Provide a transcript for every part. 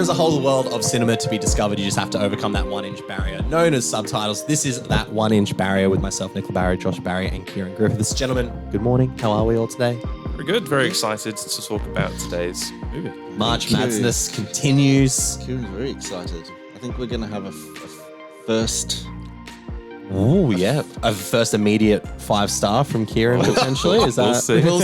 There is a whole world of cinema to be discovered. You just have to overcome that 1-inch barrier known as subtitles. This is that 1-inch barrier with myself, Nicola Barry, Josh Barry, and Kieran Griffiths. Gentlemen, good morning. How are we all today? Very good. Very excited to talk about today's movie. March Mads-ness continues. Kieran's very excited. I think we're going to have a first... Oh, yeah. A first immediate 5-star from Kieran, potentially. Is that? We'll see. We'll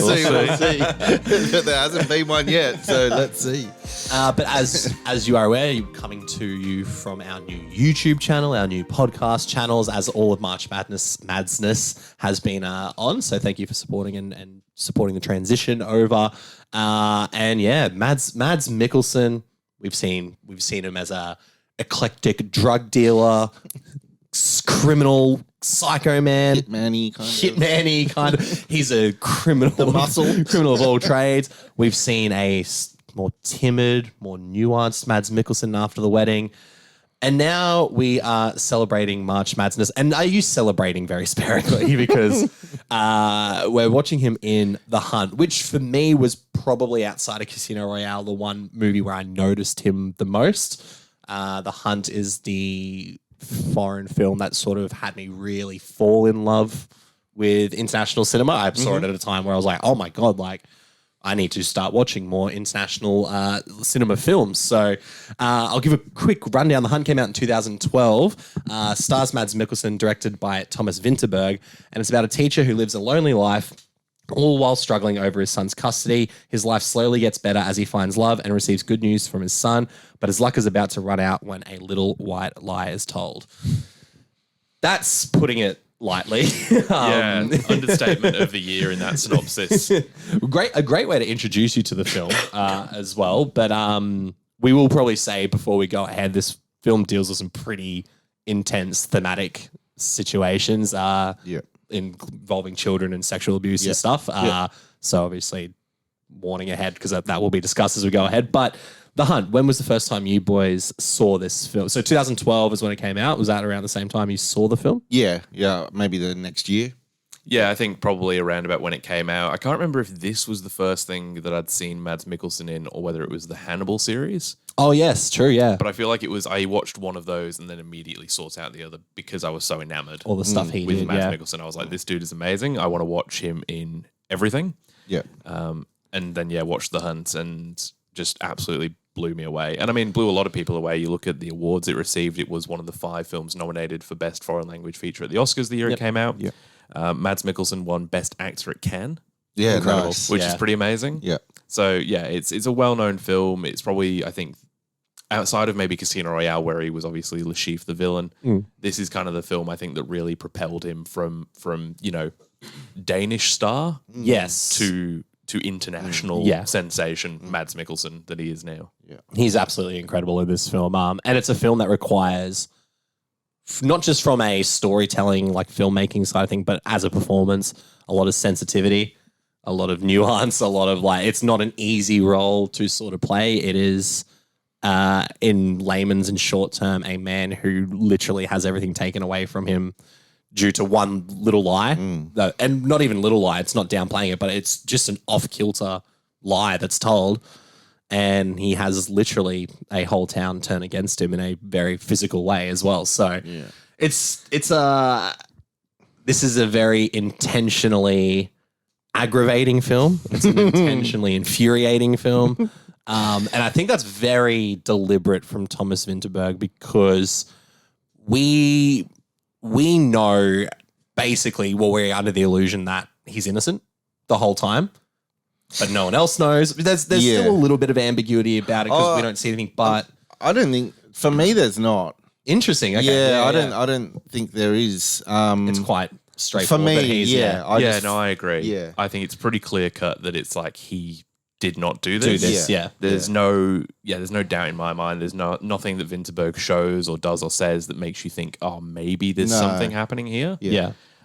see. There hasn't been one yet, so let's see. But as you are aware, you're coming to you from our new YouTube channel, our new podcast channels, as all of March Mads-ness has been on. So thank you for supporting and supporting the transition over. And yeah, Mads Mikkelsen, we've seen him as a eclectic drug dealer, criminal, psycho man, Hitman-y kind of. He's a criminal, criminal of all trades. We've seen a more timid, more nuanced Mads Mikkelsen after the wedding. And now we are celebrating March Mads-ness. And I use celebrating very sparingly because we're watching him in The Hunt, which for me was probably outside of Casino Royale, the one movie where I noticed him the most. The Hunt is the foreign film that sort of had me really fall in love with international cinema. I saw it at a time where I was like, oh my God, like I need to start watching more international cinema films. So I'll give a quick rundown. The Hunt came out in 2012. Stars Mads Mikkelsen, directed by Thomas Vinterberg. And it's about a teacher who lives a lonely life, all while struggling over his son's custody. His life slowly gets better as he finds love and receives good news from his son, but his luck is about to run out when a little white lie is told. That's putting it lightly. Understatement of the year in that synopsis. A great way to introduce you to the film as well. But we will probably say before we go ahead, this film deals with some pretty intense thematic situations. Involving children and sexual abuse and stuff. So obviously warning ahead because that will be discussed as we go ahead. But The Hunt, when was the first time you boys saw this film? So 2012 is when it came out. Was that around the same time you saw the film? Yeah, maybe the next year. Yeah, I think probably around about when it came out. I can't remember if this was the first thing that I'd seen Mads Mikkelsen in or whether it was the Hannibal series. Oh, yes, true, yeah. But I feel like it was, I watched one of those and then immediately sought out the other because I was so enamored. All the stuff he with did, Mads Mikkelsen. I was like, this dude is amazing. I want to watch him in everything. Yeah. And then, watched The Hunt and just absolutely blew me away. And I mean, blew a lot of people away. You look at the awards it received. It was one of the 5 films nominated for Best Foreign Language Feature at the Oscars the year it came out. Yeah. Mads Mikkelsen won Best Actor at Cannes. Yeah, Incredible. nice. Which is pretty amazing. Yeah. So, it's a well-known film. It's probably, I think, outside of maybe Casino Royale, where he was obviously Le Chiffre, the villain, this is kind of the film I think that really propelled him from Danish star to international sensation Mads Mikkelsen that he is now. Yeah. He's absolutely incredible in this film. And it's a film that requires, not just from a storytelling, like filmmaking side of thing, but as a performance, a lot of sensitivity, a lot of nuance, a lot of it's not an easy role to sort of play. It is, in layman's and short term, a man who literally has everything taken away from him due to one little lie. And not even little lie, it's not downplaying it, but it's just an off-kilter lie that's told. And he has literally a whole town turn against him in a very physical way as well. So this is a very intentionally aggravating film. It's an intentionally infuriating film. And I think that's very deliberate from Thomas Vinterberg because we know basically, we're under the illusion that he's innocent the whole time. But no one else knows. There's still a little bit of ambiguity about it because we don't see anything. But I don't think, for me, there's not. Interesting. Okay. I don't think there is. It's quite straightforward. For me, I agree. Yeah. I think it's pretty clear cut that it's like he did not do this. There's no doubt in my mind. There's nothing that Vinterberg shows or does or says that makes you think, oh, maybe there's something happening here.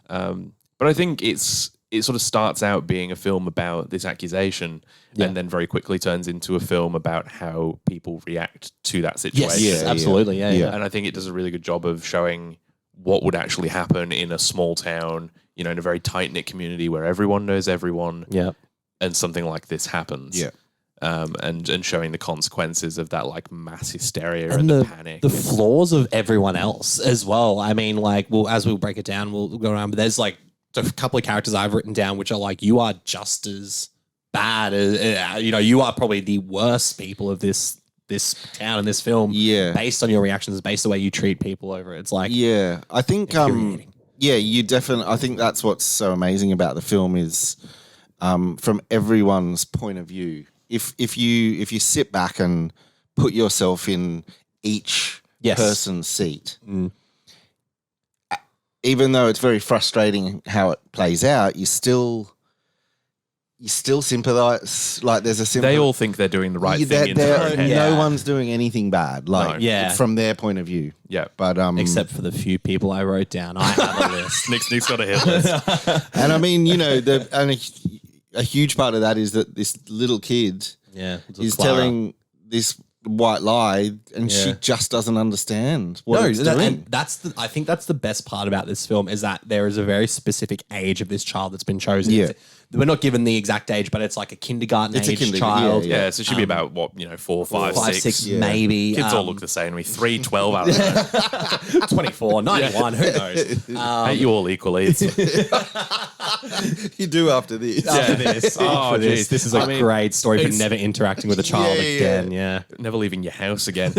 But I think it sort of starts out being a film about this accusation and then very quickly turns into a film about how people react to that situation. Yes, absolutely. Yeah. And I think it does a really good job of showing what would actually happen in a small town, in a very tight-knit community where everyone knows everyone. Yeah. And something like this happens. Yeah. and showing the consequences of that like mass hysteria and the panic. The flaws of everyone else as well. I mean, like, well, as we'll break it down, we'll go around, but there's like a couple of characters I've written down which are like, you are just as bad as, you are probably the worst people of this town in this film. Yeah. Based on your reactions, based on the way you treat people over it. It's like, yeah, I think, you definitely, I think that's what's so amazing about the film is from everyone's point of view. If you sit back and put yourself in each person's seat, even though it's very frustrating how it plays out, you still sympathize. Like there's a sympathy. They all think they're doing the right thing in their own head. No one's doing anything bad. Like from their point of view. Yeah, but except for the few people I wrote down, I have a list. Nick's got a hit list, and I mean, a huge part of that is that this little kid is telling this white lie and she just doesn't understand what it's doing. And I think that's the best part about this film is that there is a very specific age of this child that's been chosen. Yeah. We're not given the exact age, but it's like a kindergarten age child. Yeah, so it should be about 4, 5, 6 maybe. Kids all look the same. 3, 12 out of that. 24, 91, who knows? Hate you all equally. You do after this. This is a great story for never interacting with a child again. Yeah. Never leaving your house again.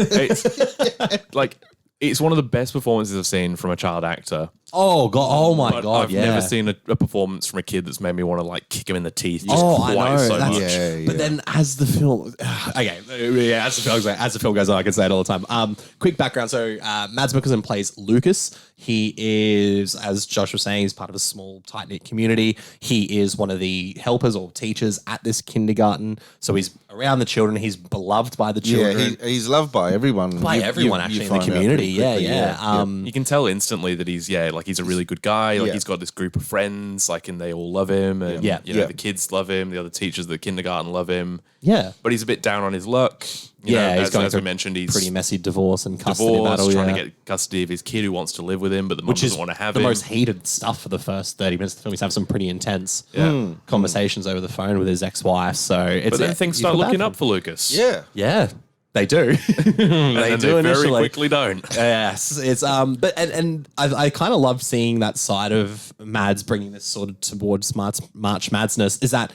It's one of the best performances I've seen from a child actor. Oh God! Oh my God! I've never seen a performance from a kid that's made me want to like kick him in the teeth. Just I quite know. so much. But then, as the film, as the film goes on, I can say it all the time. Quick background: so Mads Mikkelsen plays Lucas. He is, as Josh was saying, he's part of a small, tight knit community. He is one of the helpers or teachers at this kindergarten. So he's around the children. He's beloved by the children. Yeah, he's loved by everyone. Actually in the community. You can tell instantly that he's a really good guy. Like he's got this group of friends, and they all love him. And the kids love him. The other teachers at the kindergarten love him. Yeah, but he's a bit down on his luck. He's going as we mentioned, he's pretty messy divorce and custody battle. Trying to get custody of his kid who wants to live with him, but the mum doesn't want to have him. The most heated stuff for the first 30 minutes of the film. He's having some pretty intense conversations over the phone with his ex-wife. But then things start looking up for Lucas. Yeah. They do. They very quickly don't. Yes, it's but I kind of love seeing that side of Mads bringing this sort of towards March Mads-ness. Is that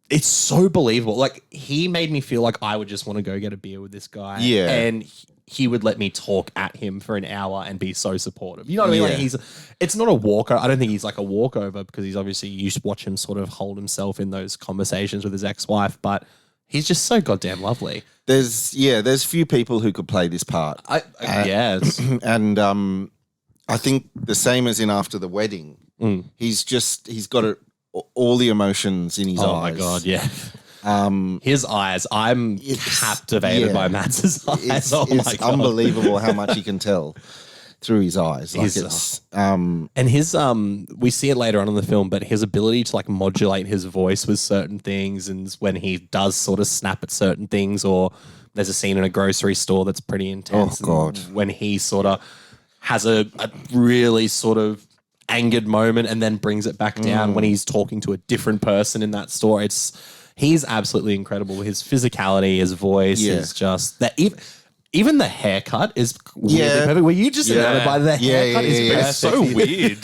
it's so believable. Like he made me feel like I would just want to go get a beer with this guy. Yeah, and he would let me talk at him for an hour and be so supportive. You know what I mean? Like it's not a walkover. I don't think he's like a walkover because he's obviously you watch him sort of hold himself in those conversations with his ex-wife, but. He's just so goddamn lovely. There's few people who could play this part. And I think the same as in After the Wedding, he's got all the emotions in his eyes. Oh my God, yeah. His eyes, I'm captivated by Mads's eyes. It's unbelievable how much he can tell through his eyes. And his we see it later on in the film, but his ability to like modulate his voice with certain things, and when he does sort of snap at certain things, or there's a scene in a grocery store that's pretty intense. Oh God! When he sort of has a really sort of angered moment and then brings it back down when he's talking to a different person in that store. He's absolutely incredible. His physicality, his voice is just that. Even the haircut is weirdly perfect. Were you just enamored by the haircut? It's so weird.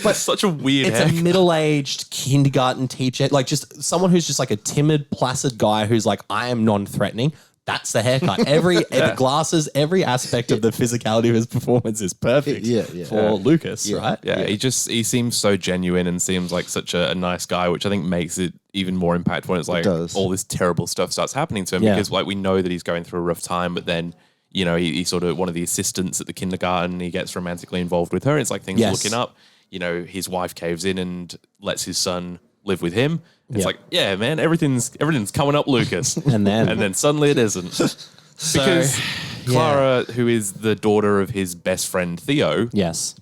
But such a weird haircut. It's a middle-aged kindergarten teacher, like just someone who's just like a timid, placid guy who's like, I am non-threatening. That's the haircut. The glasses, every aspect of the physicality of his performance is perfect for Lucas, right? Yeah, he seems so genuine and seems like such a nice guy, which I think makes it even more impactful when it's like all this terrible stuff starts happening to him because like we know that he's going through a rough time, but then he's sort of one of the assistants at the kindergarten. He gets romantically involved with her. It's like things are looking up. His wife caves in and lets his son live with him. It's like, yeah, man, everything's coming up, Lucas. and then suddenly it isn't. Because Clara, who is the daughter of his best friend Theo, yes,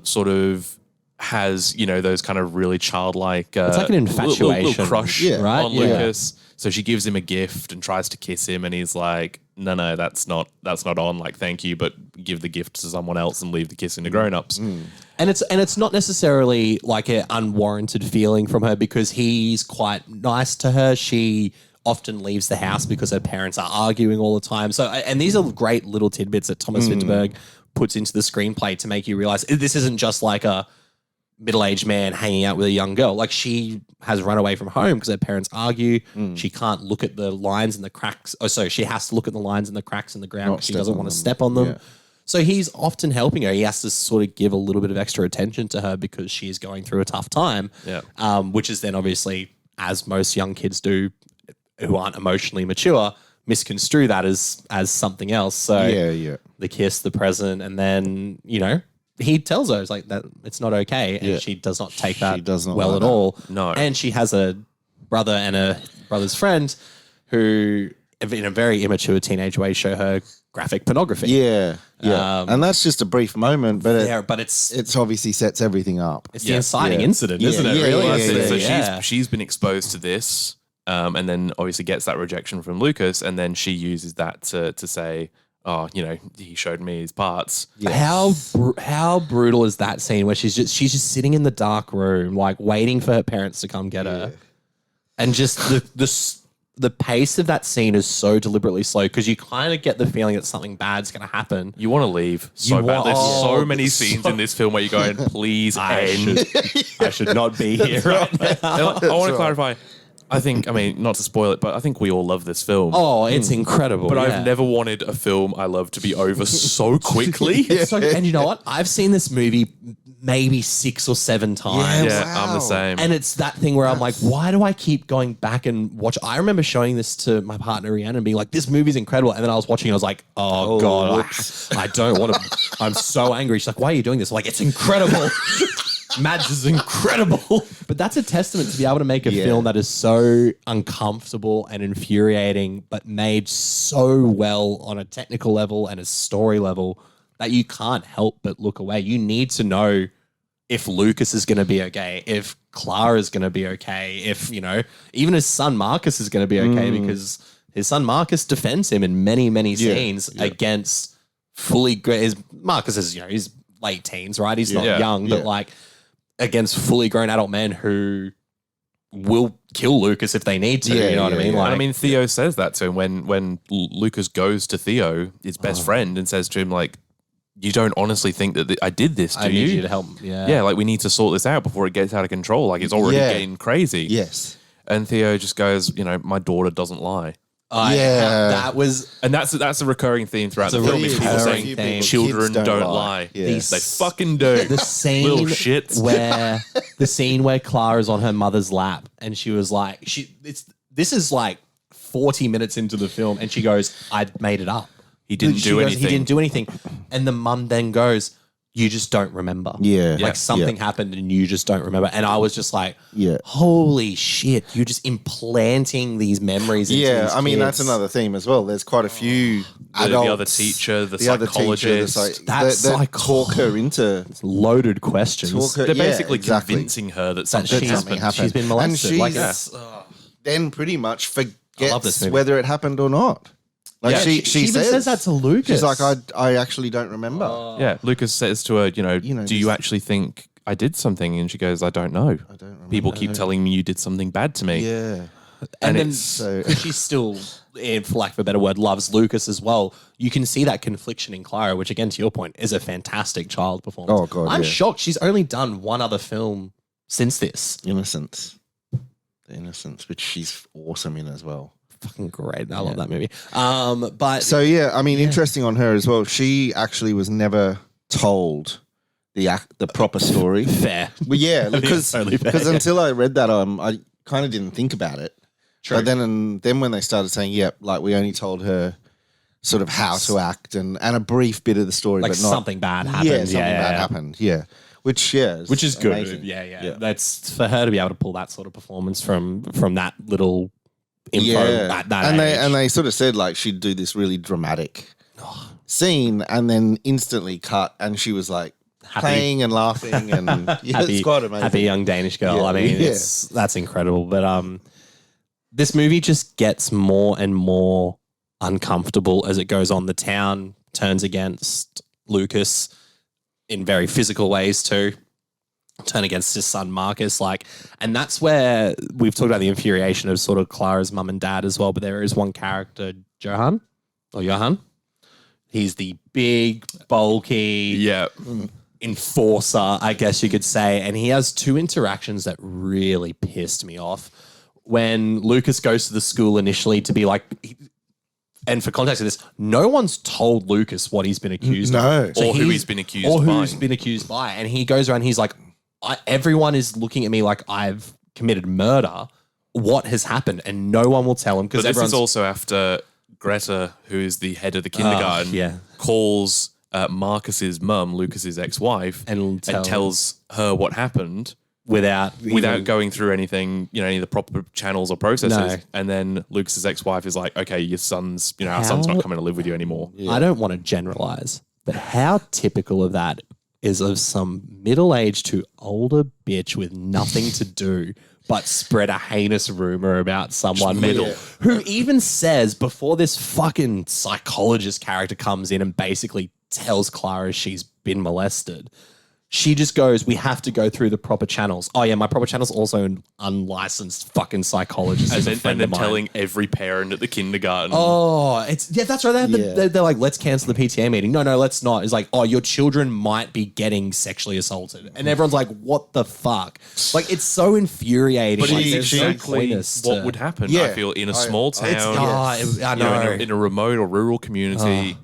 sort of has, those kind of really childlike... it's like an infatuation. Little crush right? on Lucas. So she gives him a gift and tries to kiss him, and he's like, no, that's not on. Like, thank you, but give the gift to someone else and leave the kissing to grown-ups. And it's not necessarily like an unwarranted feeling from her because he's quite nice to her. She often leaves the house because her parents are arguing all the time. So, and these are great little tidbits that Thomas Vinterberg puts into the screenplay to make you realize this isn't just like a middle-aged man hanging out with a young girl. Like, she has run away from home because her parents argue. She can't look at the lines and the cracks. Oh, so she has to look at the lines and the cracks in the ground because she doesn't want to step on them. Yeah. So he's often helping her. He has to sort of give a little bit of extra attention to her because she's going through a tough time. Yeah. Which is then obviously, as most young kids do who aren't emotionally mature, misconstrue that as something else. So the kiss, the present, and then, he tells her, it's like, that it's not okay. And she does not take that well at all. No. And she has a brother and a brother's friend who, in a very immature teenage way, show her graphic pornography. Yeah. And that's just a brief moment, but it's obviously sets everything up. It's the inciting incident, isn't it? Really? So she's been exposed to this, and then obviously gets that rejection from Lucas, and then she uses that to say, oh, he showed me his parts. Yes. How brutal is that scene where she's just sitting in the dark room, like waiting for her parents to come get her, and just the pace of that scene is so deliberately slow because you kind of get the feeling that something bad's going to happen. You want to leave so bad. There's so many scenes in this film where you're going, please end. I should not be here right now. I want to clarify. Not to spoil it, but I think we all love this film. Oh, it's incredible. But I've never wanted a film I love to be over so quickly. And you know what? I've seen this movie maybe 6 or 7 times. Yeah, wow. I'm the same. And it's that thing where I'm like, why do I keep going back and watch? I remember showing this to my partner, Rhiannon, and being like, this movie's incredible. And then I was watching and I was like, oh God, I don't want to. I'm so angry. She's like, why are you doing this? I'm like, it's incredible. Mads is incredible. But that's a testament to be able to make a film that is so uncomfortable and infuriating, but made so well on a technical level and a story level that you can't help but look away. You need to know if Lucas is going to be okay, if Clara is going to be okay, if, even his son Marcus is going to be okay because his son Marcus defends him in many, many scenes against fully... Marcus is, he's late teens, right? He's not young, but like... against fully grown adult men who will kill Lucas if they need to. You know what I mean? Like, Theo says that to him when Lucas goes to Theo, his best friend, and says to him, like, you don't honestly think that I did this, do you? I need you to help. Yeah, like, we need to sort this out before it gets out of control. Like, it's already getting crazy. Yes. And Theo just goes, my daughter doesn't lie. That was... And that's a recurring theme throughout the film. Is people saying children don't lie. Yeah. They fucking do. The scene little shits. The scene where Clara's on her mother's lap and she was like, this is like 40 minutes into the film and she goes, I made it up. He didn't do anything. He didn't do anything. And the mum then goes, you just don't remember. Yeah. Like something happened and you just don't remember. And I was just like, holy shit, you're just implanting these memories into these kids. That's another theme as well. There's quite a few adults. The other teacher, the psychologist. That talk her into... loaded questions. They're basically convincing her that something happened. She's been molested. And she then pretty much forgets whether it happened or not. Like she says that to Lucas. She's like, I actually don't remember. Yeah, Lucas says to her, do you actually think I did something? And she goes, I don't know. I don't remember. People keep telling me you did something bad to me. Yeah. And then she's still, for lack of a better word, loves Lucas as well. You can see that confliction in Clara, which again, to your point, is a fantastic child performance. Oh, God, I'm shocked. She's only done one other film since this. Innocence, which she's awesome in as well. Fucking great. I love that movie. But so interesting on her as well. She actually was never told the proper story. Fair. But because until I read that, I kind of didn't think about it. True. But then when they started saying, we only told her sort of how to act and a brief bit of the story, like but not something bad happened. Yeah, something bad happened. Yeah. Which is good. Amazing. Yeah. That's for her to be able to pull that sort of performance from that little info at that age. And they sort of said like she'd do this really dramatic scene and then instantly cut and she was like playing and laughing and it's quite amazing. Happy young Danish girl. I mean, that's incredible. But this movie just gets more and more uncomfortable as it goes on. The town turns against Lucas in very physical ways too. Turn against his son Marcus, and that's where we've talked about the infuriation of sort of Clara's mum and dad as well. But there is one character, Johan. He's the big, bulky, enforcer, I guess you could say. And he has two interactions that really pissed me off. When Lucas goes to the school initially to be and for context of this, no one's told Lucas what he's been accused of. Or who he's been accused by. And he goes around, he's like, everyone is looking at me like I've committed murder. What has happened? And no one will tell him. But this is also after Greta, who is the head of the kindergarten, calls Marcus's mum, Lucas's ex-wife, and tells her what happened without going through anything, any of the proper channels or processes. No. And then Lucas's ex-wife is like, okay, your son's, our son's not coming to live with you anymore. Yeah. I don't want to generalize, but how typical of that is of some middle-aged to older bitch with nothing to do but spread a heinous rumor about someone who even says before this fucking psychologist character comes in and basically tells Clara she's been molested. She just goes, we have to go through the proper channels. Oh, yeah, my proper channel's also an unlicensed fucking psychologist. And then telling every parent at the kindergarten. Oh, that's right. They're like, let's cancel the PTA meeting. No, let's not. It's like, oh, your children might be getting sexually assaulted. And everyone's like, what the fuck? It's so infuriating. But exactly what would happen, I feel, in a small town. I know. In a remote or rural community.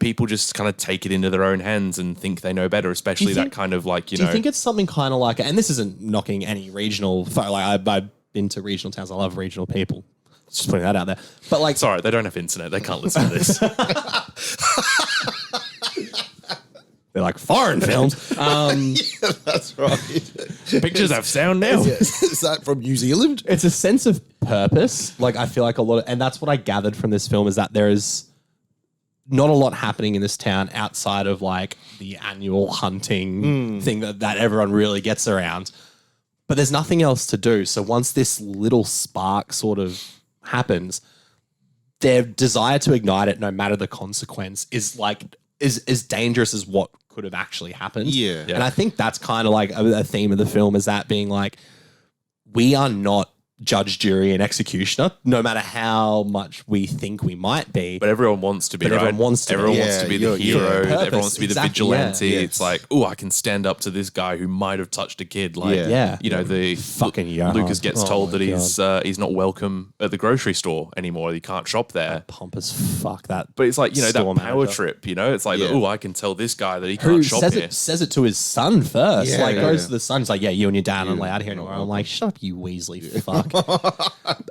People just kind of take it into their own hands and think they know better, especially that kind of Do you think it's something kind of like, and this isn't knocking any regional, I've been to regional towns. I love regional people. Just putting that out there. But sorry, they don't have internet. They can't listen to this. They're like foreign films. That's right. Pictures have sound now. Is that from New Zealand? It's a sense of purpose. I feel like a lot of, and that's what I gathered from this film is that there is not a lot happening in this town outside of the annual hunting thing that everyone really gets around. But there's nothing else to do. So once this little spark sort of happens, their desire to ignite it, no matter the consequence, is as dangerous as what could have actually happened. Yeah. And I think that's kind of a theme of the film, is that being we are not judge, jury, and executioner, no matter how much we think we might be. But everyone wants to be, right? Everyone wants to be the hero. Everyone wants to be the vigilante. Yeah. It's like, I can stand up to this guy who might have touched a kid. The fucking Johan. Lucas gets told that he's not welcome at the grocery store anymore. He can't shop there. Pompous fuck that. But it's like, that power trip, It's like, I can tell this guy that he can't shop here. Says it to his son first. Goes to the son. He's like, you and your dad aren't allowed here anymore. I'm like, shut up, you Weasley fuck.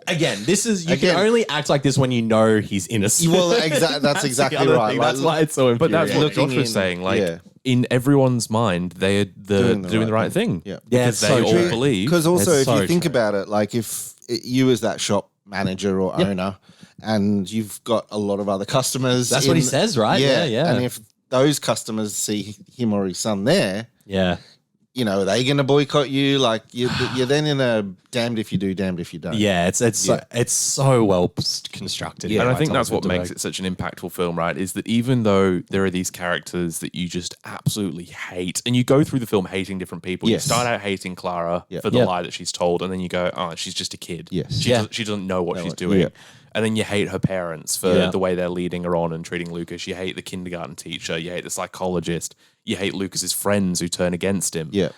Again, this is you can only act like this when you know he's innocent. Well, that's exactly right. That's why it's so But infuriating. that's what Josh was saying. In everyone's mind, they're doing the right thing. Yeah, because they all believe. Because also, if you think about it, if you as that shop manager or owner, and you've got a lot of other customers, that's what he says, right? Yeah. And if those customers see him or his son there, are they going to boycott you? You're then in a damned if you do, damned if you don't. Yeah, it's so well constructed. Yeah, and I think that's what makes it such an impactful film, right? Is that even though there are these characters that you just absolutely hate, and you go through the film hating different people. You start out hating Clara for the lie that she's told, and then you go, oh, she's just a kid. Yes. She doesn't know what she's doing. Yeah. And then you hate her parents for the way they're leading her on and treating Lucas. You hate the kindergarten teacher. You hate the psychologist. You hate Lucas's friends who turn against him. Yeah.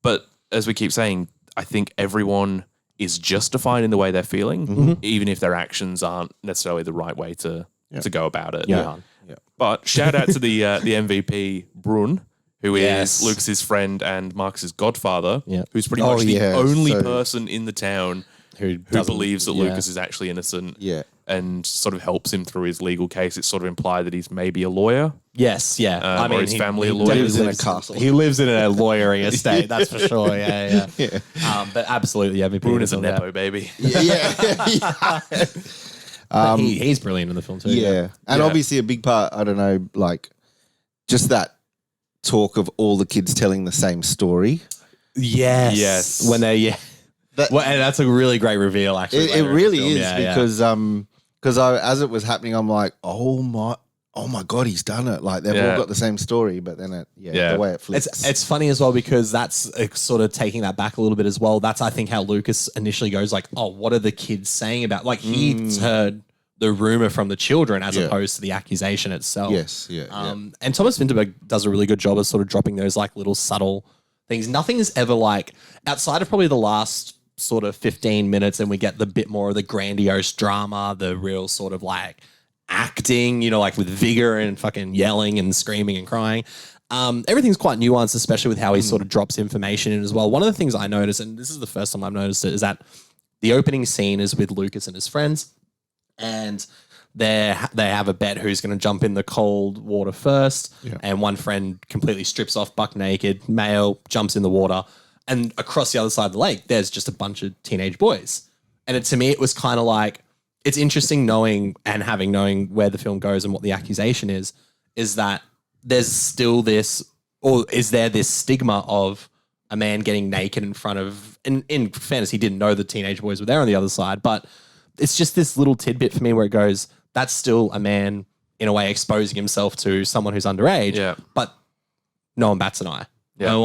But as we keep saying, I think everyone is justified in the way they're feeling, even if their actions aren't necessarily the right way to go about it. Yeah. But shout out to the MVP, Brun, who is Lucas's friend and Marcus's godfather, who's pretty much the only person in the town who believes that Lucas is actually innocent and sort of helps him through his legal case. It's sort of implied that he's maybe a lawyer. Yes, yeah. Or his family a lawyer. He lives in a castle. He lives in a lawyery estate, that's for sure. Yeah. But absolutely, MVP. Bruin is a Nepo baby. He's brilliant in the film too. Yeah. And obviously a big part, I don't know, just that talk of all the kids telling the same story. Yes. When they and that's a really great reveal. Actually, it really is because as it was happening, I'm like, oh my God, he's done it. Like they've all got the same story, but then the way it flips. It's funny as well because that's sort of taking that back a little bit as well. That's I think how Lucas initially goes like, oh, what are the kids saying about? Like he's heard the rumor from the children as opposed to the accusation itself. Yes, And Thomas Vinterberg does a really good job of sort of dropping those like little subtle things. Nothing is ever like outside of probably the last sort of 15 minutes, and we get the bit more of the grandiose drama, the real sort of like acting, you know, like with vigor and fucking yelling and screaming and crying. Everything's quite nuanced, especially with how he sort of drops information in as well. One of the things I noticed, and this is the first time I've noticed it, is that the opening scene is with Lucas and his friends, and they have a bet who's going to jump in the cold water first, and one friend completely strips off buck naked, male, jumps in the water, and across the other side of the lake, there's just a bunch of teenage boys. And to me, it was kind of like, it's interesting knowing where the film goes and what the accusation is that there's still this, or is there this stigma of a man getting naked in front of, in fairness, he didn't know the teenage boys were there on the other side, but it's just this little tidbit for me where it goes, that's still a man in a way exposing himself to someone who's underage, but no one bats an eye. No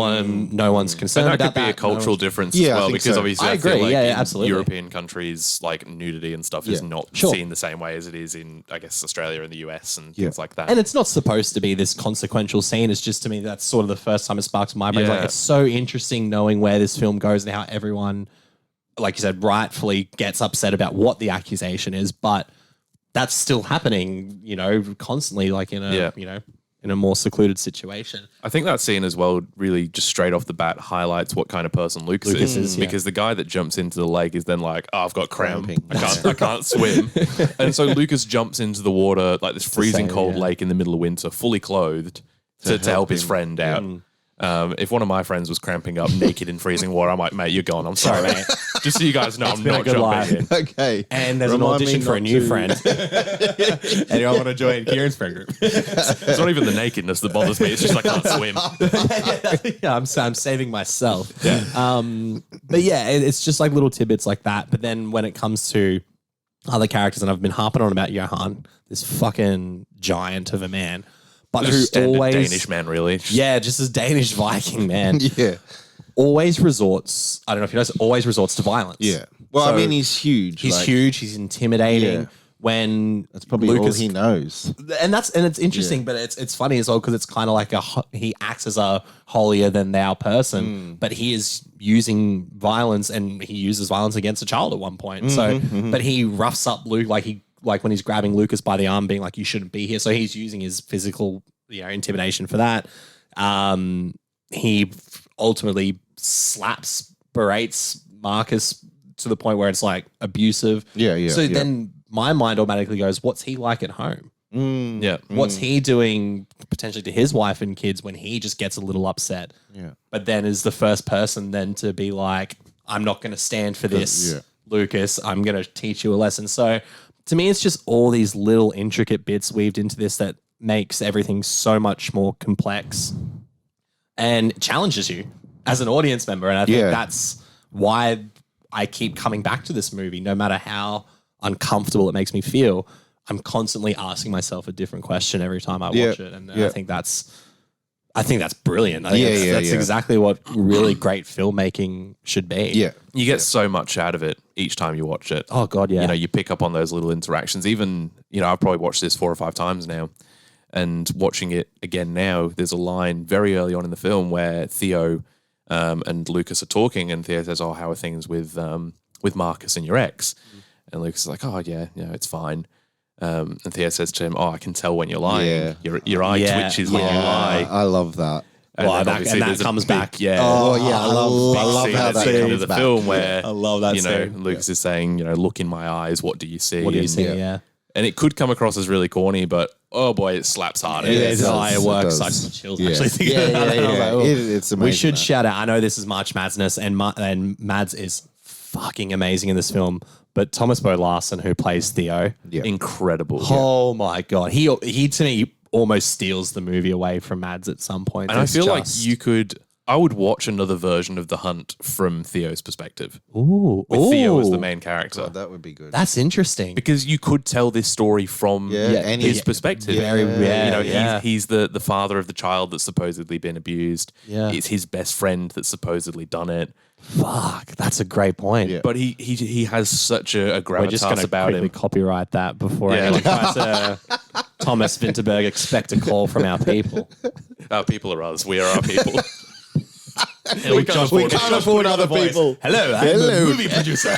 one's concerned about that. And that could be a cultural difference as well, because obviously I feel like absolutely. European countries, like nudity and stuff is not seen the same way as it is in, I guess, Australia and the US and things like that. And it's not supposed to be this consequential scene. It's just, to me, that's sort of the first time it sparks my brain. Like, it's so interesting knowing where this film goes and how everyone, like you said, rightfully gets upset about what the accusation is, but that's still happening, you know, constantly, like in a, you know, in a more secluded situation. I think that scene as well really just straight off the bat highlights what kind of person Lucas is because the guy that jumps into the lake is then like, oh, I've got cramp. I can't swim. And so Lucas jumps into the water, like this freezing cold lake in the middle of winter, fully clothed to help his friend out. If one of my friends was cramping up naked in freezing water, I'm like, mate, you're gone. I'm sorry, mate. Just so you guys know, I'm not jumping in. Okay. And there's an audition for a new friend. Anyone want to join Kieran's friend group? It's not even the nakedness that bothers me. It's just I can't swim. I'm saving myself. But yeah, it's just like little tidbits like that. But then when it comes to other characters, and I've been harping on about Johan, this fucking giant of a man, but who always Danish man, really. Yeah, just as Danish Viking man. Always resorts. I don't know if you notice. Always resorts to violence. Yeah. Well, so, I mean, he's huge. He's huge. He's intimidating. Yeah. When that's probably Lucas, all he knows, and it's interesting, but it's funny as well because it's kind of like he acts as a holier than thou person, but he is using violence, and he uses violence against a child at one point. But he roughs up Luke like when he's grabbing Lucas by the arm, being like, you shouldn't be here. So he's using his physical, intimidation for that. He ultimately berates Marcus to the point where it's like abusive. So then my mind automatically goes, what's he like at home? What's he doing potentially to his wife and kids when he just gets a little upset? But then is the first person then to be like, I'm not going to stand for this, Lucas. I'm going to teach you a lesson. So to me, it's just all these little intricate bits weaved into this that makes everything so much more complex and challenges you as an audience member. And I think that's why I keep coming back to this movie, no matter how uncomfortable it makes me feel. I'm constantly asking myself a different question every time I watch it. And I think that's brilliant. I think that's exactly what really great filmmaking should be. You get so much out of it each time you watch it. Oh God, yeah. You pick up on those little interactions. Even, I've probably watched this 4 or 5 times now, and watching it again now, there's a line very early on in the film where Theo and Lucas are talking, and Theo says, "Oh, how are things with Marcus and your ex?" And Lucas is like, "Oh yeah, it's fine." And Theo says to him, "Oh, I can tell when you're lying. Your eye twitches when you lie." I love that. And that comes back. I love how that comes the back. film where I love that scene. Lucas is saying, look in my eyes. What do you see? What do you see? Yeah. And it could come across as really corny, but oh boy, it slaps hard. It works. I got chills actually thinking about it. It's amazing. We should shout out. I know this is March Mads-ness, and Mads is fucking amazing in this film. But Thomas Bo Larsen, who plays Theo, incredible. Oh my God, he to me almost steals the movie away from Mads at some point. And I feel like I would watch another version of The Hunt from Theo's perspective. Ooh. With Theo as the main character. God, that would be good. That's interesting. Because you could tell this story from his perspective. He's the father of the child that's supposedly been abused. Yeah. It's his best friend that's supposedly done it. Fuck, that's a great point. Yeah. But he has such a gravitas We're just going about to him. copyright that before anyone tries to Thomas Vinterberg expect a call from our people. Our people are us. We are our people. We can't afford other people. Hello, I'm a movie producer.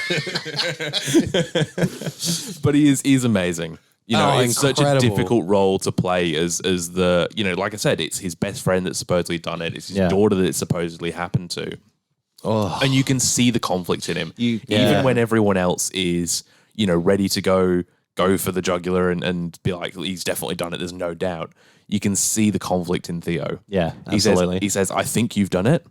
But he's amazing. It's such a incredible. difficult role to play as the, like I said, it's his best friend that's supposedly done it. It's his daughter that it supposedly happened to. Oh. And you can see the conflict in him. Even when everyone else is, ready to go for the jugular and be like, he's definitely done it, there's no doubt. You can see the conflict in Theo. Yeah, absolutely. He says, I think you've done it,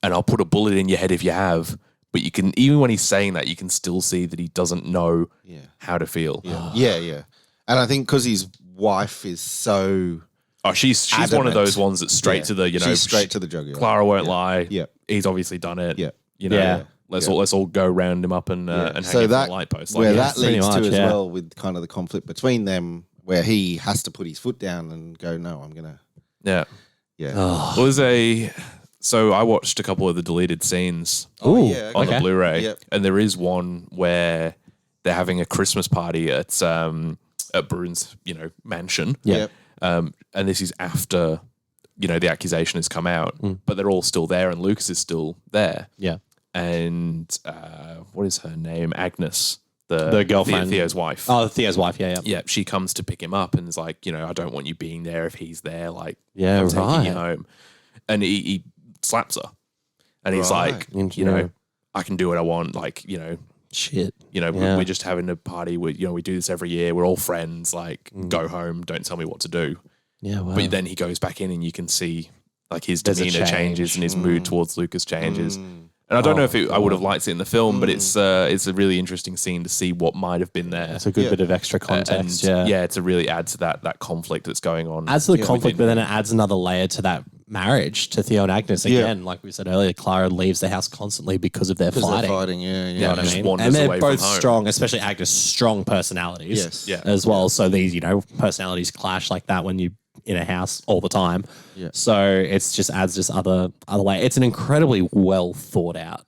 and I'll put a bullet in your head if you have. But you can, even when he's saying that, you can still see that he doesn't know how to feel. Yeah. And I think because his wife is so... Oh, she's adamant. One of those ones that's straight to the, she's straight to the jugular. Clara won't lie. Yeah. He's obviously done it. Yeah. Let's all go round him up and hang him from the light post. Where that leads to as well with kind of the conflict between them, where he has to put his foot down and go, no, I'm going to... Yeah. Yeah. So I watched a couple of the deleted scenes on the Blu-ray, Yep. and there is one where they're having a Christmas party at Bruin's, mansion. Yep. And this is after, the accusation has come out, but they're all still there, and Lucas is still there. Yeah. And what is her name? Agnes, the girlfriend, Theo's wife. Oh, Theo's wife. Yeah. Yeah, she comes to pick him up and is like, I don't want you being there if he's there. Like, Yeah, I'm taking right. you home. And he slaps her, and he's like, I can do what I want. Like, Shit. we're just having a party. We do this every year. We're all friends. Like, go home. Don't tell me what to do. Yeah. Wow. But then he goes back in, and you can see like his There's a demeanor changes change. and his mood towards Lucas changes. And I don't know if I would have liked it in the film, but it's a really interesting scene to see what might have been there. It's a good bit of extra context. To really add to that conflict that's going on. Adds to the conflict, but then it adds another layer to that marriage to Theo and Agnes. Again, like we said earlier, Clara leaves the house constantly because of their fighting. You know what I mean? And they're both strong, especially Agnes, strong personalities as well. So these, personalities clash like that when you in a house all the time. Yeah. So it's just adds just other way. It's an incredibly well thought out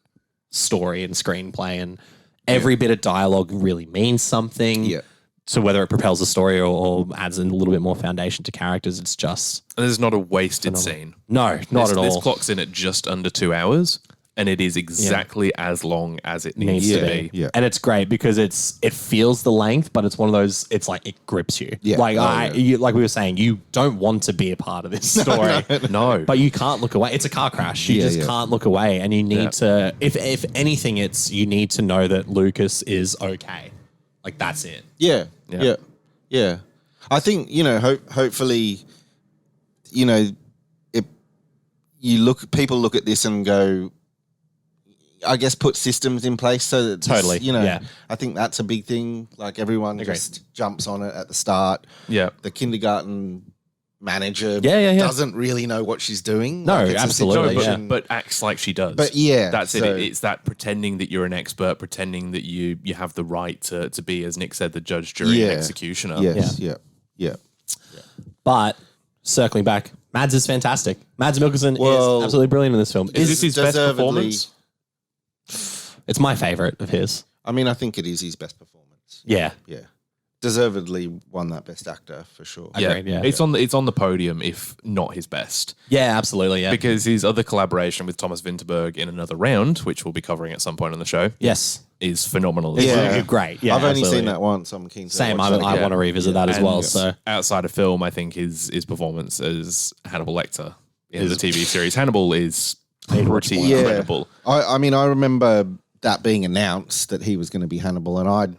story and screenplay, and every bit of dialogue really means something. Yeah. So whether it propels the story or adds a little bit more foundation to characters, it's just... And there's not a wasted scene. No, not at all. This clocks in at just under 2 hours, and it is exactly as long as it needs to be. Yeah. And it's great because it feels the length, but it's one of those, it's like it grips you. Yeah. Like like we were saying, you don't want to be a part of this story. No. But you can't look away. It's a car crash. You just can't look away, and you need to, if anything, you need to know that Lucas is okay. Like, that's it. Yeah. I think, hopefully, people look at this and go, I guess put systems in place so that Totally. I think that's a big thing. Like, everyone just jumps on it at the start. Yeah. The kindergarten manager doesn't really know what she's doing. No, like, it's a absolutely. situation- But acts like she does. But that's it. It's that pretending that you're an expert, pretending that you have the right to be, as Nick said, the judge, jury, and executioner. Yes, yeah. But circling back, Mads is fantastic. Mads Mikkelsen is absolutely brilliant in this film. Is this his best performance? It's my favorite of his. I mean, I think it is his best performance. Yeah. Yeah. Deservedly won that best actor for sure. Agreed, yeah. It's on the podium, if not his best. Yeah, absolutely, yeah. Because his other collaboration with Thomas Vinterberg in Another Round, which we'll be covering at some point on the show, yes, is phenomenal. Yeah. Great. Yeah, I've only absolutely. seen that once. I'm keen to Same. watch that I again. want to revisit that as well. So outside of film, I think his performance as Hannibal Lecter in the TV series Hannibal is pretty incredible. I mean, I remember that being announced that he was going to be Hannibal, and I'd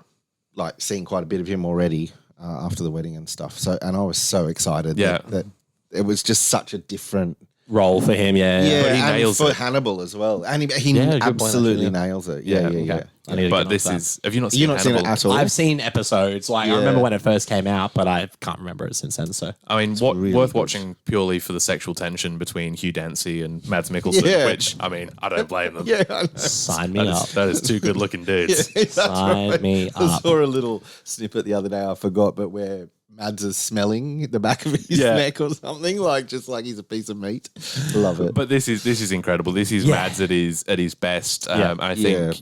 seen quite a bit of him already after the wedding and stuff. So, and I was so excited that it was just such a different role for him. Yeah, But he and nails for Hannibal as well, and he Yeah, good point, absolutely actually, nails it. Yeah. I need to But get this onto is. Have you not You've seen not seen Hannibal? it at all. I've seen episodes. Like I remember when it first came out, but I can't remember it since then. So I mean, worth watching purely for the sexual tension between Hugh Dancy and Mads Mikkelsen, which, I mean, I don't blame them. sign me up. That is two good-looking dudes. Sign me I up. saw a little snippet the other day. I forgot, but where Mads is smelling the back of his neck or something, just like he's a piece of meat. Love it. But this is incredible. This is Mads at his best. I think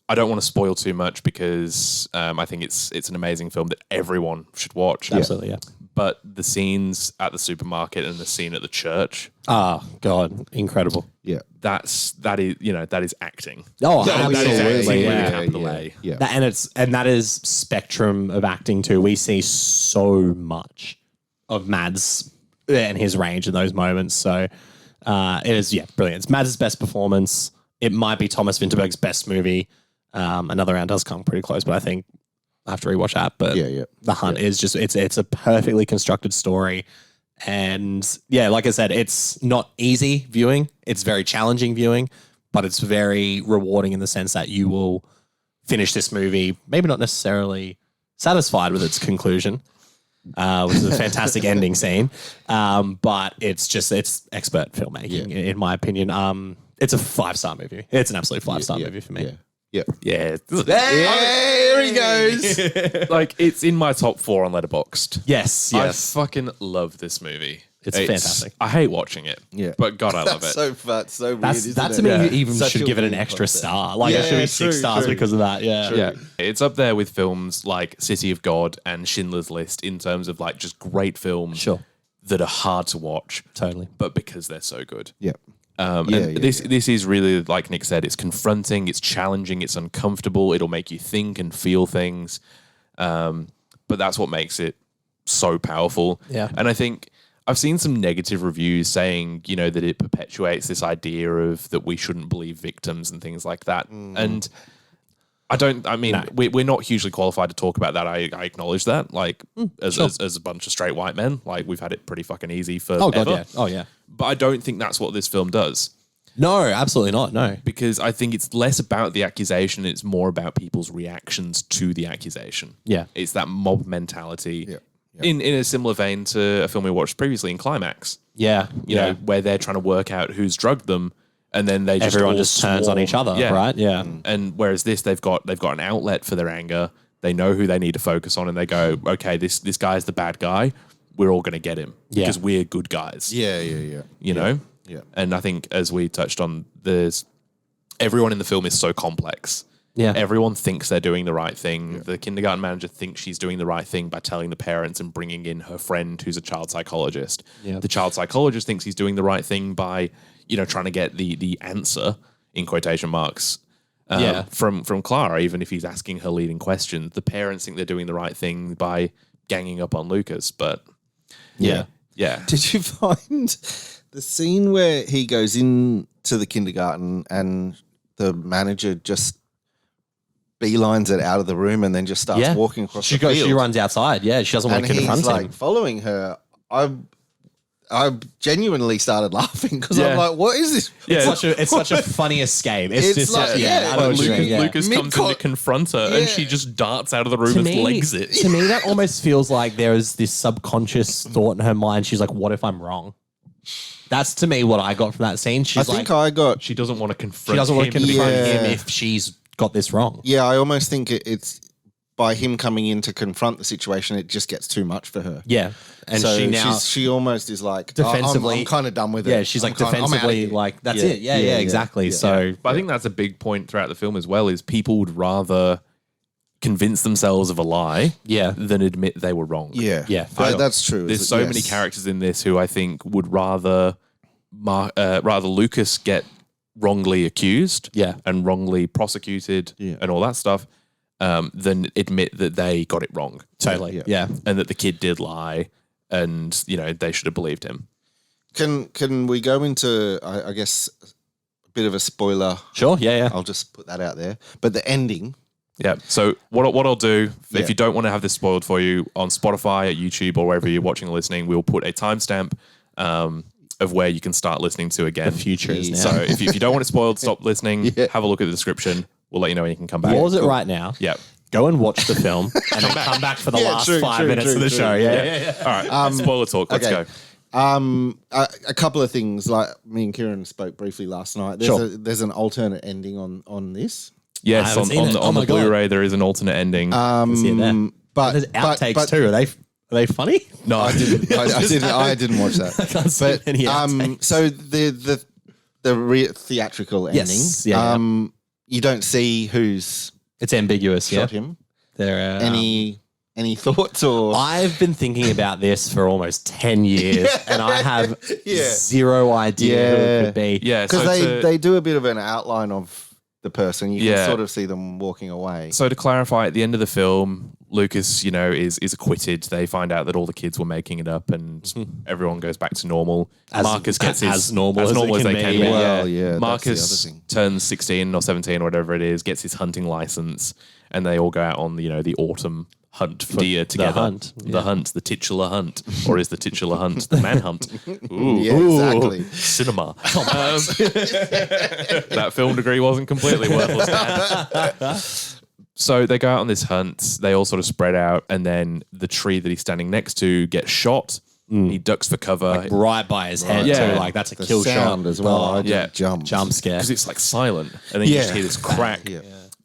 I don't want to spoil too much because I think it's an amazing film that everyone should watch. Absolutely, yeah. But the scenes at the supermarket and the scene at the church, God, incredible. Yeah, that is acting. Oh, That is absolutely, acting with yeah. a capital A. Yeah. That is spectrum of acting too. We see so much of Mads and his range in those moments. So it is brilliant. It's Mads' best performance. It might be Thomas Vinterberg's best movie. Another Round does come pretty close, but I think I have to rewatch that. But The Hunt is just it's a perfectly constructed story. And like I said, it's not easy viewing. It's very challenging viewing, but it's very rewarding in the sense that you will finish this movie, maybe not necessarily satisfied with its conclusion, which is a fantastic ending scene. But it's expert filmmaking, in my opinion. It's a 5-star movie. It's an absolute 5-star movie for me. Yeah. There he goes. It's in my top 4 on Letterboxd. Yes. I fucking love this movie. It's fantastic. I hate watching it. Yeah. But God, I love it. So weird. That to me, you even should give it an extra star. It should be 6 stars because of that. Yeah. Yeah. It's up there with films like City of God and Schindler's List in terms of just great films that are hard to watch. Totally. But because they're so good. Yeah. This is really, like Nick said, it's confronting, it's challenging, it's uncomfortable. It'll make you think and feel things. But that's what makes it so powerful. Yeah. And I think I've seen some negative reviews saying, that it perpetuates this idea of that we shouldn't believe victims and things like that. And we're not hugely qualified to talk about that. I acknowledge that. As a bunch of straight white men, we've had it pretty fucking easy for But I don't think that's what this film does. No, absolutely not. No. Because I think it's less about the accusation, it's more about people's reactions to the accusation. Yeah. It's that mob mentality. In a similar vein to a film we watched previously in Climax. Yeah. You know, where they're trying to work out who's drugged them. And then everyone just turns on each other, right? Yeah. And whereas they've got an outlet for their anger. They know who they need to focus on, and they go, okay, this guy's the bad guy. We're all going to get him because we're good guys. Yeah. You know? Yeah. And I think as we touched on, everyone in the film is so complex. Yeah. Everyone thinks they're doing the right thing. Yeah. The kindergarten manager thinks she's doing the right thing by telling the parents and bringing in her friend who's a child psychologist. Yeah. The child psychologist thinks he's doing the right thing by, trying to get the answer, in quotation marks, from Clara, even if he's asking her leading questions. The parents think they're doing the right thing by ganging up on Lucas, but yeah. Did you find the scene where he goes into the kindergarten and the manager just beelines it out of the room and then just starts walking across the field? She runs outside. Yeah, she doesn't want to confront him. Following her. I genuinely started laughing because I'm like, what is this? Yeah. It's such a funny escape. It's just Lucas comes in to confront her and she just darts out of the room and legs it. To me, that almost feels like there is this subconscious thought in her mind. She's like, what if I'm wrong? That's to me what I got from that scene. She doesn't want to confront him if she's got this wrong. Yeah, I almost think it's by him coming in to confront the situation, it just gets too much for her. Yeah. And so she almost is like, defensively, I'm kind of done with it. Yeah, she's like defensively, like, that's it. Yeah, exactly. So, but I think that's a big point throughout the film as well, is people would rather convince themselves of a lie than admit they were wrong. Yeah. That's true. There's so many characters in this who I think would rather Lucas get wrongly accused and wrongly prosecuted and all that stuff than admit that they got it wrong. Totally. And that the kid did lie and, they should have believed him. Can we go into, I guess, a bit of a spoiler? Sure, yeah. I'll just put that out there. But the ending. Yeah. So what I'll do, if you don't want to have this spoiled for you, on Spotify, at YouTube, or wherever you're watching or listening, we'll put a timestamp of of where you can start listening to again. The future is now. So if you don't want it spoiled, stop listening. Have a look at the description. We'll let you know when you can come back. Pause it right now. Yeah. Go and watch the film and then come back for the last 5 minutes of the show. Yeah. All right. Spoiler talk. Let's go. A couple of things. Like me and Kieran spoke briefly last night. There's an alternate ending on this. Yes, on the Blu-ray there is an alternate ending. But there's outtakes too. Are they funny? No, I didn't. I didn't watch that. I can't see any outtakes. So the theatrical ending. Yes. You don't see who's It's ambiguous. shot him. There. Any thoughts or? I've been thinking about this for almost 10 years and I have zero idea who it could be. Yeah, because they do a bit of an outline of the person. You can sort of see them walking away. So to clarify, at the end of the film, Lucas, is acquitted. They find out that all the kids were making it up, and everyone goes back to normal. Marcus gets as normal as they can be. Well, yeah, Marcus turns 16 or 17 or whatever it is, gets his hunting license, and they all go out on the autumn hunt for deer together. The titular hunt, or is the titular hunt the manhunt? Ooh, exactly. Cinema. That film degree wasn't completely worthless. Dan. So they go out on this hunt. They all sort of spread out, and then the tree that he's standing next to gets shot. He ducks for cover, right by his head too. Like that's a kill sound shot as well. Jump scare because it's like silent, and then you just hear this crack.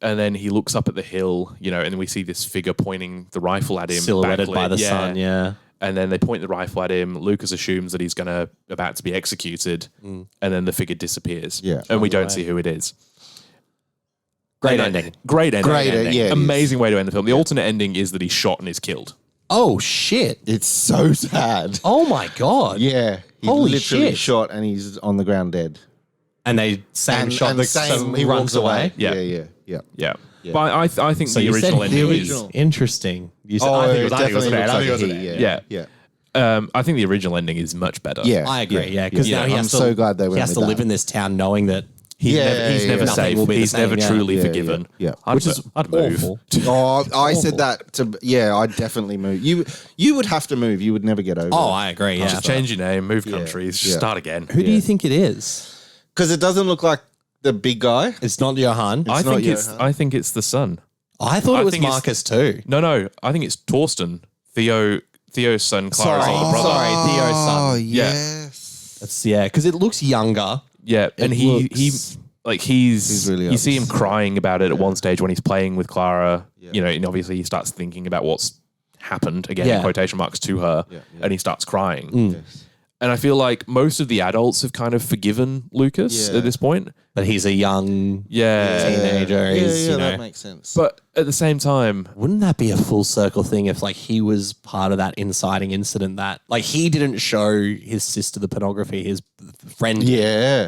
And then he looks up at the hill, and then we see this figure pointing the rifle at him. Silhouetted backlit. by the sun, And then they point the rifle at him. Lucas assumes that he's about to be executed, and then the figure disappears. Yeah. And we don't see who it is. Great ending. Great ending. Yeah, amazing way to end the film. The alternate ending is that he's shot and is killed. Oh, shit. It's so sad. Oh, my God. Yeah. He's Holy literally shit. shot and he's on the ground dead. And they same shot the same, he runs away. Yeah. Yeah. But I think So the you original said ending he is... was interesting. You said, Oh, I think it it was definitely bad. looks I think it like was he, bad. yeah. I think the original ending is much better. Yeah. I agree. Yeah, because now he I'm has so glad they he went has with to that. live in this town knowing that He's never Nothing safe. will be the He's never same, truly forgiven. Yeah. which is I'd move. awful. Oh, I said that to. Yeah, I'd definitely move. You would have to move. You would never get over. Oh, it. I agree. Yeah. Just change your name, move countries, just start again. Who do you think it is? Because it doesn't look like the big guy. It's not Johan. I not think it's the son. I thought I it was think it's- Marcus too. No, I think it's Torsten, Theo's son, Clara's older brother. Sorry, Theo's son. Oh Yeah. yes. That's because it looks younger. Yeah, and he He's really you see him honest. crying about it at one stage when he's playing with Clara. And obviously he starts thinking about what's happened again in quotation marks to her, and he starts crying. Yes. And I feel like most of the adults have kind of forgiven Lucas at this point. But he's a young teenager. He's, that makes sense. But at the same time, wouldn't that be a full circle thing if he was part of that inciting incident that he didn't show his sister the pornography, his friend,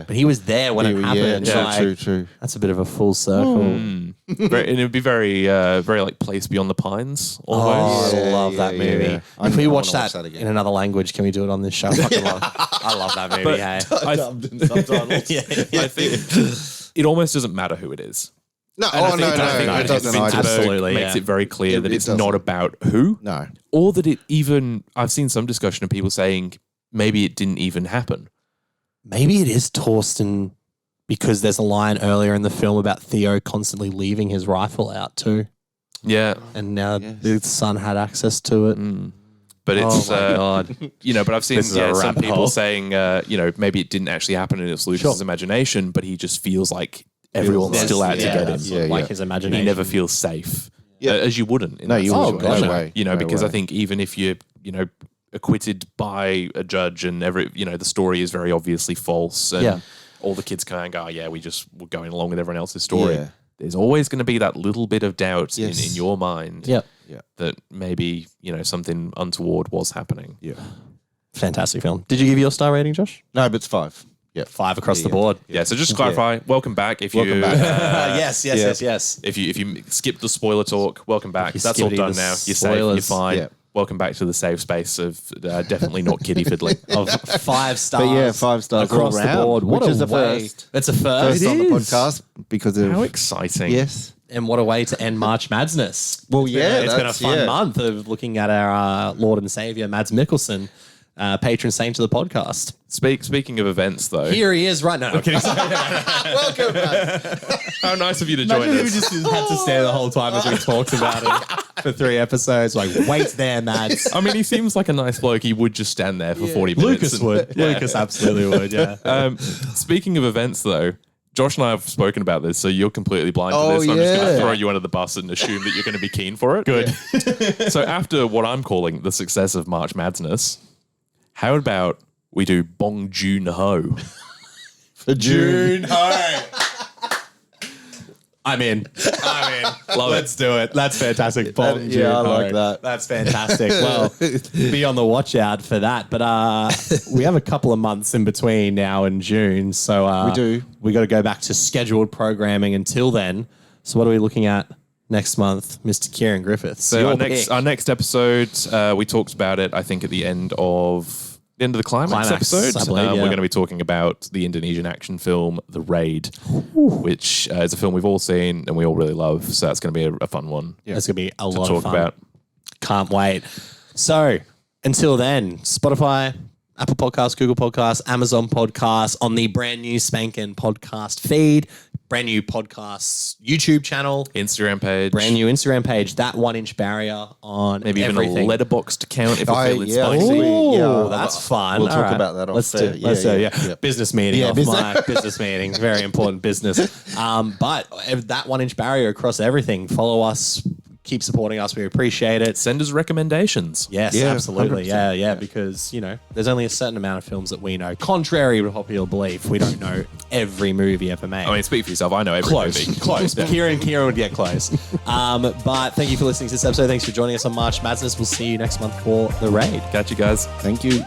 but he was there when it happened. True. That's a bit of a full circle. and it would be very like Place Beyond the Pines. Almost. I love that movie. yeah. If we I watch wanna that, watch that again. in another language, can we do it on this show? I love that movie. Hey. Dubbed in subtitles. I think it almost doesn't matter who it is. No, And I think it doesn't. Vinterberg Absolutely, makes yeah. it very clear that It it's doesn't. not about who, No. or that it even. I've seen some discussion of people saying maybe it didn't even happen. Maybe it is Torsten because there's a line earlier in the film about Theo constantly leaving his rifle out too. Yeah, And now the son had access to it. but it's Oh my God. but I've seen This is a some rabbit people hole. saying maybe it didn't actually happen and it's Lucas's imagination, but he just feels like everyone's like- still out to get him. Like his imagination. He never feels safe, Yeah. as you wouldn't. In No, that you situation. wouldn't. gosh, No way. No because way. I think even if you're acquitted by a judge and the story is very obviously false and all the kids kind of go, we're going along with everyone else's story. Yeah. There's always going to be that little bit of doubt in Yes. your mind Yep. that maybe, something untoward was happening. Yeah. Fantastic film. Did you give your star rating, Josh? No, but it's 5. Yeah. 5 across the board. Yeah, so just to clarify, welcome back. If Welcome you back. Yes. if you skipped the spoiler talk, welcome back. You That's all skipped done the now. You're safe. You're spoilers. fine. Yeah. Welcome back to the safe space of definitely not kiddie fiddling. Of 5 stars. But yeah, 5 stars across all the round, board. What which a is a way. first. It's a first. First on the is. podcast because of How exciting! yes. And what a way to end March Mads-ness. Well, It's been a fun that's- month of looking at our Lord and Savior, Mads Mikkelsen, patron saint of the podcast. Speaking of events, though. Here he is right now. I'm kidding. Welcome, Mads. How nice of you to join Imagine us. if we just had to stare the whole time as we talked about it for 3 episodes. Like, wait there, Mads. I mean, he seems like a nice bloke. He would just stand there for 40 minutes. Lucas would. Yeah. Lucas absolutely would, yeah. Speaking of events, though, Josh and I have spoken about this, so you're completely blind to this. So I'm just going to throw you under the bus and assume that you're going to be keen for it. Good. So after what I'm calling the success of March Mads-ness, how about we do Bong Joon-ho? For June. I'm in. Let's do it. That's fantastic. Bong I Joon-ho. like that. That's fantastic. Well, be on the watch out for that. But we have a couple of months in between now and June. So we do. We got to go back to scheduled programming until then. So what are we looking at next month, Mr. Kieran Griffiths? So our next episode, we talked about it, I think, at the end of the Climax episode. I believe, We're going to be talking about the Indonesian action film, The Raid, which is a film we've all seen and we all really love. So that's going to be a fun one. Yeah. It's going to be a lot to of talk fun. about. Can't wait. So until then, Spotify, Apple Podcasts, Google Podcasts, Amazon Podcasts, on the brand new spanking podcast feed, brand new podcasts YouTube channel, Instagram page. brand new Instagram page, that 1 inch barrier on Maybe everything. even a letterboxd account if we're feeling yeah. spicy. Ooh, that's fun. We'll All talk right. about that off Let's air. do. Let's do. Yeah. Business meeting. Yeah, off business- mic. Business meeting. Very important business. But that 1 inch barrier across everything. Follow us. Keep supporting us. We appreciate it. Send us recommendations. Yes, Yeah, absolutely. 100%. Yeah, because, there's only a certain amount of films that we know. Contrary to popular belief, we don't know every movie ever made. I mean, speak for yourself. I know every movie. Close. Kieran would get close. But thank you for listening to this episode. Thanks for joining us on March Mads-ness. We'll see you next month for The Raid. Catch you guys. Thank you.